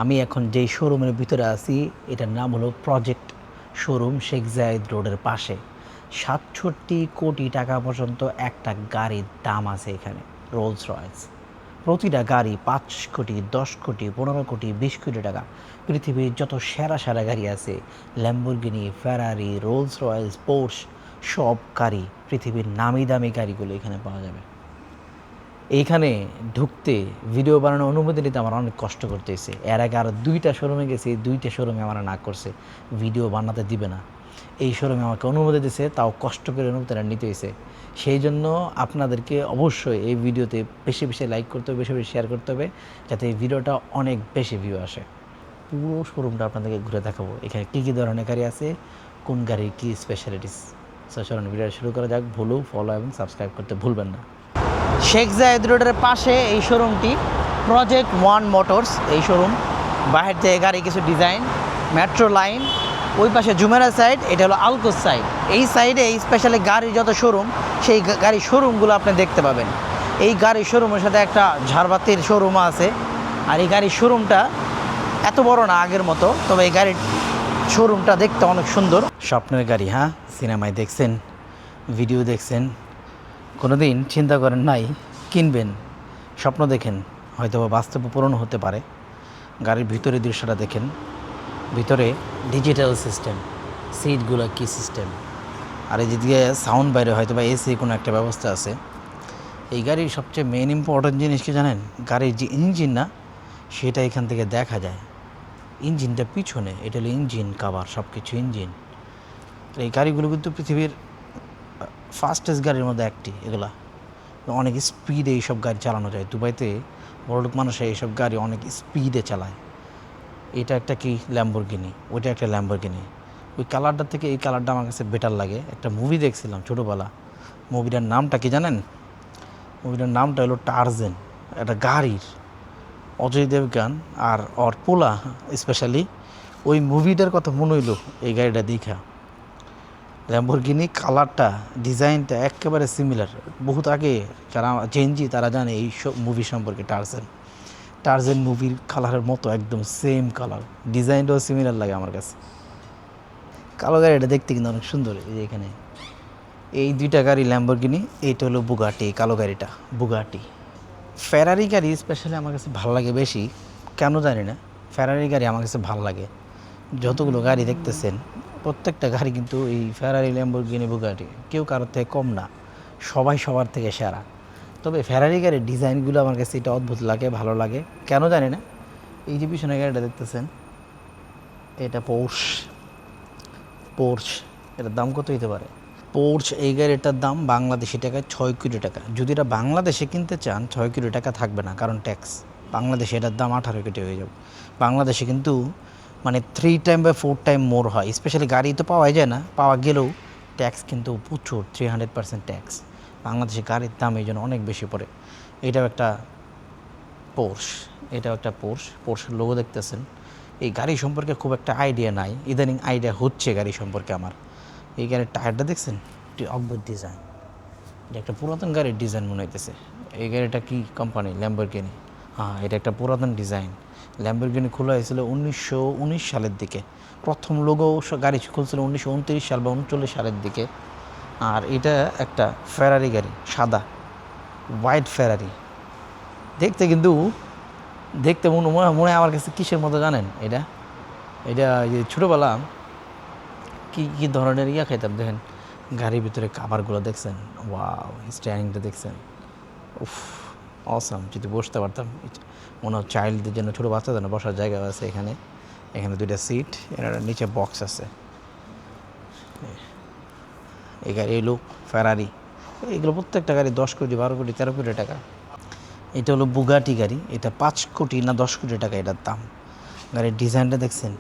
আমি এখন যেই শোরুমের ভিতরে আছি এটার নাম হলো প্রজেক্ট শোরুম, শেখ জায়েদ রোডের পাশে। ৬৭ কোটি টাকা পর্যন্ত একটা গাড়ির দাম আছে এখানে। রোলস রয়েস প্রতিটা গাড়ি ৫ কোটি, ১০ কোটি, ১৫ কোটি, ২০ কোটি টাকা। পৃথিবীর যত সেরা সেরা গাড়ি আছে, ল্যাম্বরগিনি, ফেরারি, রোলস রয়েস, পোর্শ, সব গাড়ি, পৃথিবীর নামি দামি গাড়িগুলো এখানে পাওয়া যাবে। এইখানে ঢুকতে, ভিডিও বানানোর অনুমতি নিতে আমার অনেক কষ্ট করতে হয়েছে। এর আগে আরও 2টা শোরুমে গেছি, 2টা শোরুমে আমার না করছে, ভিডিও বানাতে দিবে না। এই শোরুমে আমাকে অনুমতি দিয়েছে, তাও কষ্ট করে অনুমতিটা নিতে হয়েছে। সেই জন্য আপনাদেরকে অবশ্যই এই ভিডিওতে বেশি বেশি লাইক করতে হবে, বেশি বেশি শেয়ার করতে হবে, যাতে এই ভিডিওটা অনেক বেশি ভিউ আসে। পুরো শোরুমটা আপনাদেরকে ঘুরে দেখাবো, এখানে কী কী ধরনের গাড়ি আছে, কোন গাড়ির কী স্পেশালিটিস। চলুন ভিডিও শুরু করা যাক। ফলো এবং সাবস্ক্রাইব করতে ভুলবেন না। শেখ জায়েদ রোডের পাশে এই শোরুমটি, প্রজেক্ট ওয়ান মোটরস। এই শোরুম বাহির থেকে গাড়ি কিছু ডিজাইন, মেট্রো লাইন, ওই পাশে জুমেরা সাইড, এটা হলো আলকোস সাইড। এই সাইডে এই স্পেশালি গাড়ির যত শোরুম, সেই গাড়ির শোরুমগুলো আপনি দেখতে পাবেন। এই গাড়ির শোরুমের সাথে একটা ঝাড়বাতির শোরুমও আছে। আর এই গাড়ির শোরুমটা এত বড় না আগের মতো, তবে এই গাড়ির শোরুমটা দেখতে অনেক সুন্দর। স্বপ্নের গাড়ি, হ্যাঁ, সিনেমায় দেখছেন, ভিডিও দেখছেন, কোনো দিন চিন্তা করেন নাই কিনবেন, স্বপ্ন দেখেন, হয়তো বাস্তবে পূরণ হতে পারে। গাড়ির ভিতরের দৃশ্যটা দেখেন, ভিতরে ডিজিটাল সিস্টেম, সিটগুলো কি সিস্টেম, আর এই যেদিকে সাউন্ড বাইরে হয়তো বা এসি কোনো একটা ব্যবস্থা আছে। এই গাড়ির সবচেয়ে মেন ইম্পর্টেন্ট জিনিস কি জানেন? গাড়ির যে ইঞ্জিন না, সেটা এখান থেকে দেখা যায়। ইঞ্জিনটা পিছনে, এটা হলো ইঞ্জিন কাভার, সব কিছু ইঞ্জিন। এই গাড়িগুলো কিন্তু পৃথিবীর ফাস্টেস্ট গাড়ির মধ্যে একটি। এগুলা অনেক স্পিডে এইসব গাড়ি চালানো যায়। দুবাইতে বড়লোক মানুষরা এইসব গাড়ি অনেক স্পিডে চালায়। এটা একটা কি ল্যাম্বরগিনি, ওইটা একটা ল্যাম্বরগিনি। ওই কালারটা থেকে এই কালারটা আমার কাছে বেটার লাগে। একটা মুভি দেখছিলাম ছোটোবেলা, মুভিটার নামটা কি জানেন? মুভিটার নামটা হলো টার্জেন। একটা গাড়ির, অজয় দেবগান আর ওর পোলা স্পেশালি, ওই মুভিটার কথা মনে হইলো এই গাড়িটা দেখা। ল্যাম্বরগিনি কালারটা, ডিজাইনটা একেবারে সিমিলার। বহুত আগে যারা জেনজি তারা জানে এই সব মুভি সম্পর্কে। টার্জেন মুভির কালারের মতো একদম সেম কালার, ডিজাইনটাও সিমিলার লাগে আমার কাছে। কালো গাড়িটা দেখতে কিন্তু অনেক সুন্দর। এই যে এখানে এই 2টা গাড়ি ল্যাম্বরগিনি, এইটা হলো বুগাটি। কালো গাড়িটা বুগাটি। ফেরারি গাড়ি স্পেশালি আমার কাছে ভালো লাগে বেশি, কেন জানি না। ফেরারি গাড়ি আমার কাছে ভালো লাগে। যতগুলো গাড়ি দেখতেছেন, প্রত্যেকটা গাড়ি কিন্তু এই ফেরারি, ল্যাম্বরগিনি, বুগাটি কেউ কারোর থেকে কম না, সবাই সবার থেকে সেরা। তবে ফেরারি গাড়ির ডিজাইনগুলো আমার কাছে এটা অদ্ভুত লাগে, ভালো লাগে, কেন জানি না। এই যে পিছনে গাড়িটা দেখতেছেন, এটা পোর্শ। এটার দাম কত হতে পারে? পোর্শ এই গাড়িটার দাম বাংলাদেশি টাকায় 6 কোটি টাকা। যদি এটা বাংলাদেশে কিনতে চান, 6 কোটি টাকা থাকবে না, কারণ ট্যাক্স। বাংলাদেশে এটার দাম 18 কোটি হয়ে যাবে। বাংলাদেশে কিন্তু মানে 3 টাইম বা 4 টাইম মোর হয়। স্পেশালি গাড়ি তো পাওয়াই যায় না, পাওয়া গেলেও ট্যাক্স কিন্তু প্রচুর, 300% ট্যাক্স। বাংলাদেশে গাড়ির দাম এই জন্য অনেক বেশি পড়ে। এটাও একটা পোর্শের লোগো দেখতেছেন। এই গাড়ি সম্পর্কে খুব একটা আইডিয়া নাই, ইদানিং আইডিয়া হচ্ছে গাড়ি সম্পর্কে আমার। এই গাড়ির টায়ারটা দেখছেন, একটি অদ্ভুত ডিজাইন। এটা একটা পুরাতন গাড়ির ডিজাইন মনে হইতেছে। এই গাড়িটা কি কোম্পানি? ল্যাম্বরগিনি। হ্যাঁ, এটা একটা পুরাতন ডিজাইন। ল্যাম্বরগিনি খোলা হয়েছিল 1919 সালের দিকে। প্রথম লোগো গাড়ি খুলছিল 1929 সাল বা 1939 সালের দিকে। আর এটা একটা ফেরারি গাড়ি, সাদা হোয়াইট ফেরারি। কিন্তু দেখতে মনে হয় আমার কাছে কিসের মতো জানেন? এটা ছোটোবেলা কী কী ধরনের খাইতাম দেখেন। গাড়ির ভিতরে কাভারগুলো দেখছেন, ওয়াও, স্ট্যান্ডিংটা দেখছেন, উফ, অসাম। যদি বসতে পারতাম, মনে হয় চাইল্ডদের জন্য, ছোটো বাচ্চাদের জন্য বসার জায়গা আছে এখানে। 2টা সিট, এর নিচে বক্স আছে। এই গাড়ি এলো ফেরারি। এগুলো প্রত্যেকটা গাড়ি 10 কোটি, 12 কোটি, 13 কোটি টাকা। এটা হলো বুগাটি গাড়ি। এটা 5 কোটি না 10 কোটি টাকা এটার দাম। গাড়ির ডিজাইনটা দেখছেন,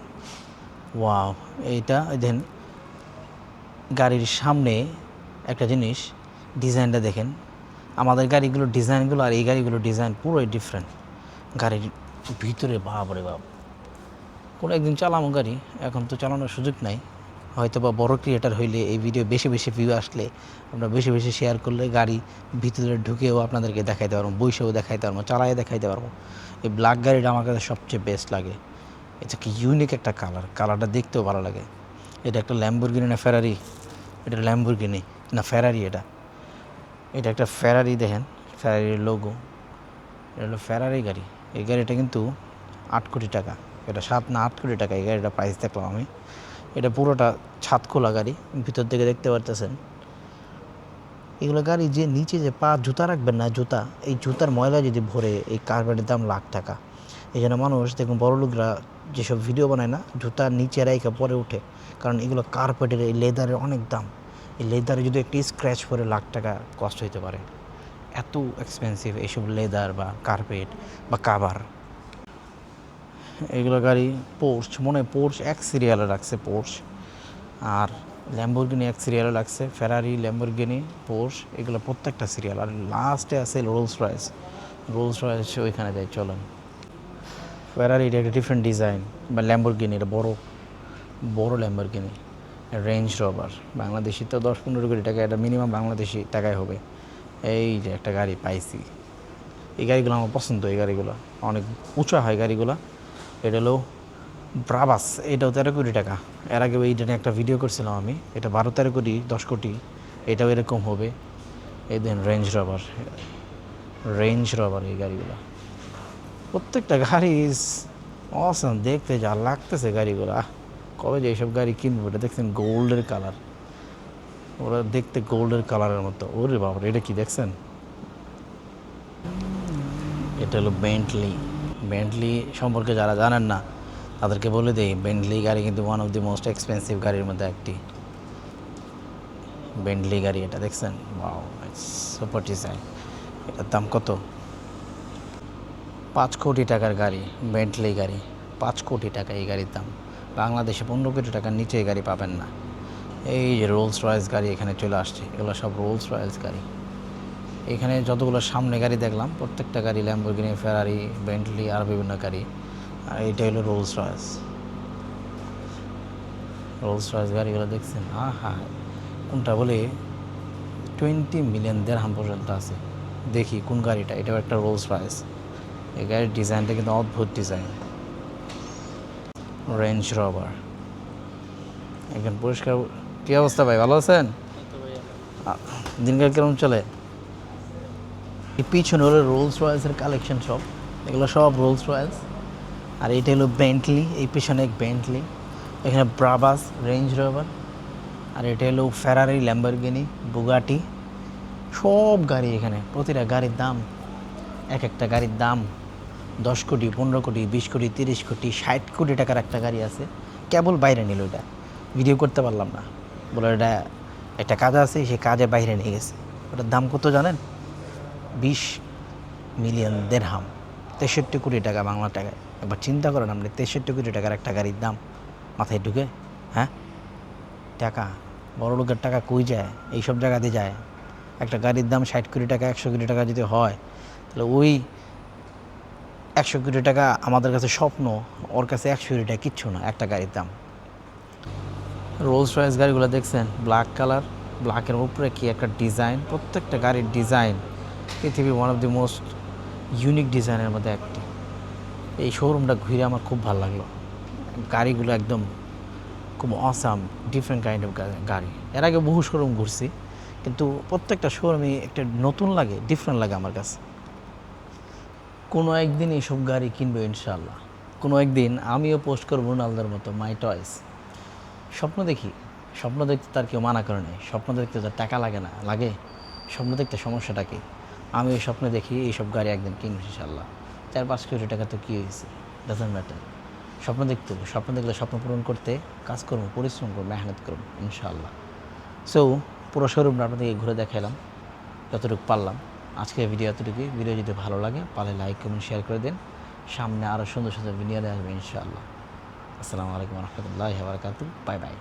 ওয়াও। এইটা দেখেন, গাড়ির সামনে একটা জিনিস, ডিজাইনটা দেখেন। আমাদের গাড়িগুলোর ডিজাইনগুলো আর এই গাড়িগুলোর ডিজাইন পুরোই ডিফারেন্ট। গাড়ির ভিতরে বাপরে বাপ, কোনো একদিন চালামো গাড়ি, এখন তো চালানোর সুযোগ নাই। হয়তো বা বড় ক্রিয়েটার হইলে, এই ভিডিও বেশি বেশি ভিউ আসলে, আমরা বেশি বেশি শেয়ার করলে গাড়ি ভিতরে ঢুকেও আপনাদেরকে দেখাইতে পারবো, বইসেও দেখাইতে পারবো, চালায় দেখাইতে পারবো। এই ব্ল্যাক গাড়িটা আমার কাছে সবচেয়ে বেস্ট লাগে। এটা কি ইউনিক একটা কালারটা দেখতেও ভালো লাগে। এটা একটা ল্যাম্বরগিনি না ফেরারি, এটা ল্যাম্বরগিনি না ফেরারি, এটা একটা ফেরারি, দেখেন ফেরারির লোগো, এটা হলো ফেরারি গাড়ি। এই গাড়িটা কিন্তু 8 কোটি টাকা, এটা 7 না 8 কোটি টাকা এই গাড়িটা প্রাইস দেখলাম আমি। এটা পুরোটা ছাদ খোলা গাড়ি, ভিতর থেকে দেখতে পারতেছেন। এগুলো গাড়ি যে নিচে যে পা জুতা রাখবেন না, জুতা, এই জুতার ময়লা যদি ভরে, এই কার্পেটের দাম লাখ টাকা। এই জন্য মানুষ দেখুন বড় লোকরা যেসব ভিডিও বানায় না, জুতার নিচে রাইখা পরে উঠে, কারণ এগুলো কার্পেটের, এই লেদারের অনেক দাম। এই লেদারে যদি একটি স্ক্র্যাচ পরে লাখ টাকা কষ্ট হতে পারে, এত এক্সপেন্সিভ এইসব লেদার বা কার্পেট বা কাভার। এগুলো গাড়ি পোর্শ, মনে হয় পোর্শ এক সিরিয়ালে রাখছে পোর্শ, আর ল্যাম্বরগিনি এক সিরিয়ালে লাগছে, ফেরারি, ল্যাম্বরগিনি, পোর্শ, এগুলো প্রত্যেকটা সিরিয়াল। আর লাস্টে আছে রোলস রয়েস, রোলস রয়েস ওইখানে যায় চলেন। ফেরারি এটা একটা ডিফারেন্ট ডিজাইন, বা ল্যাম্বরগিনি এটা বড় বড় ল্যাম্বরগিনি। রেঞ্জ রোভার বাংলাদেশি তো 10-15 কোটি টাকা, এটা মিনিমাম বাংলাদেশি টাকায় হবে। এই যে একটা গাড়ি পাইছি, এই গাড়িগুলো আমার পছন্দ, এই গাড়িগুলো অনেক উঁচা হয় গাড়িগুলো। এটা হলো ব্রাবাস, এটাও 13 কোটি টাকা। এর আগে এইটা নিয়ে একটা ভিডিও করছিলাম আমি, এটা 12-13 কোটি 10 কোটি, এটাও এরকম হবে। এই দেন রেঞ্জ রভার, এই গাড়িগুলো প্রত্যেকটা গাড়ি অসাম, দেখতে যা লাগতেছে গাড়িগুলো। কবে যে এইসব গাড়ি কিনবো। এটা দেখছেন গোল্ডের কালার, ওরা দেখতে গোল্ডের কালারের মতো। ওরে বাবা, এটা কি দেখছেন? এটা হলো বেন্টলি সম্পর্কে যারা জানেন না তাদেরকে বলে দেই, বেন্টলি গাড়ি কিন্তু one of the most expensive গাড়ির মধ্যে একটি। বেন্টলি গাড়ি এটা দেখছেন, ওয়াও, সুপার ডিজাইন। এটার দাম কত? 5 কোটি টাকার গাড়ি, বেন্টলি গাড়ি 5 কোটি টাকা এই গাড়ির দাম। বাংলাদেশে 15 কোটি টাকার নিচে এই গাড়ি পাবেন না। এই যে রোলস রয়েস গাড়ি এখানে চলে আসছে, এগুলো সব রোলস রয়েস গাড়ি। এখানে যতগুলো সামনে গাড়ি দেখলাম প্রত্যেকটা গাড়ি ল্যাম্বরগিনি, ফেরারি, বেন্টলি আর বিভিন্ন গাড়ি। আর এইটা হলো রোলস রয়েস গাড়িগুলো দেখছেন, হ্যাঁ, কোনটা বলে 20 মিলিয়ন দেড়হাম পর্যন্ত আছে। দেখি কোন গাড়িটা, এটাও একটা রোলস রয়েস। এই গাড়ির ডিজাইনটা কিন্তু অদ্ভুত ডিজাইন। রেঞ্জ রভার একদম পরিষ্কার। কী অবস্থা ভাই, ভালো আছেন? দিনকাল কেমন চলে? এই পিছনে হলো রোলস রয়েসের কালেকশন সব, এগুলো সব রোলস রয়েস। আর এইটা হলো বেন্টলি, এই পিছনে এক বেন্টলি, এখানে ব্রাবাস, রেঞ্জ রোভার। আর এটা হলো ফেরারি, ল্যাম্বরগিনি, বুগাটি, সব গাড়ি এখানে। প্রতিটা গাড়ির দাম, এক একটা গাড়ির দাম 10 কোটি, 15 কোটি, 20 কোটি, 30 কোটি, 60 কোটি টাকার একটা গাড়ি আছে। কেবল বাইরে নিল, এটা ভিডিও করতে পারলাম না, বলে এটা একটা কাজ আছে, সেই কাজে বাইরে নিয়ে গেছে। ওটার দাম কত জানেন? 20 মিলিয়ন দেড়হাম, 63 কোটি টাকা বাংলা টাকায়। একবার চিন্তা করেন আপনি, 63 কোটি টাকার একটা গাড়ির দাম মাথায় ঢুকে? হ্যাঁ, টাকা, বড় লোকের টাকা কই যায়? এইসব জায়গাতে যায়। একটা গাড়ির দাম 60 কোটি টাকা, 100 কোটি টাকা যদি হয়, তাহলে ওই 100 কোটি টাকা আমাদের কাছে স্বপ্ন, ওর কাছে 100 কোটি টাকা কিচ্ছু না একটা গাড়ির দাম। রোলস রয়েস গাড়িগুলো দেখছেন, ব্ল্যাক কালার, ব্ল্যাকের উপরে কি একটা ডিজাইন। প্রত্যেকটা গাড়ির ডিজাইন পৃথিবীর one of the most unique ডিজাইনের মধ্যে একটি। এই শোরুমটা ঘুরে আমার খুব ভালো লাগলো। গাড়িগুলো একদম খুব অসাম, ডিফারেন্ট কাইন্ড অফ গাড়ি। এর আগে বহু শোরুম ঘুরছি, কিন্তু প্রত্যেকটা শোরুমে একটা নতুন লাগে, ডিফারেন্ট লাগে আমার কাছে। কোনো একদিন এইসব গাড়ি কিনবো ইনশাআল্লাহ। কোনো একদিন আমিও পোস্ট করবো রোনালদোর মতো, মাই টয়েস। স্বপ্ন দেখি, স্বপ্ন দেখতে তার কেউ মানা করে নেই। স্বপ্ন দেখতে তার টাকা লাগে না, লাগে? স্বপ্ন দেখতে সমস্যাটা কি? আমি এই স্বপ্ন দেখি এইসব গাড়ি একদিন কিনবো ইনশাআল্লাহ। 4-5 কোটি টাকা তো কী হয়েছে, ডাজন্ট ম্যাটার। স্বপ্ন দেখতে হবে, স্বপ্ন দেখলে স্বপ্ন পূরণ করতে কাজ করবো, পরিশ্রম করবো, মেহনত করবো ইনশাআল্লাহ। সো পুরো শোরুমটা আপনাদেরকে ঘুরে দেখালাম যতটুকু পারলাম। আজকের ভিডিও এতটুকুই। ভিডিও যদি ভালো লাগে পারলে লাইক, কমেন্ট, শেয়ার করে দেন। সামনে আরও সুন্দর সুন্দর ভিডিও আসবে ইনশাআল্লাহ। আসসালামু আলাইকুম রহমতুল্লাহি ওয়া বারাকাতুহু। Bye bye.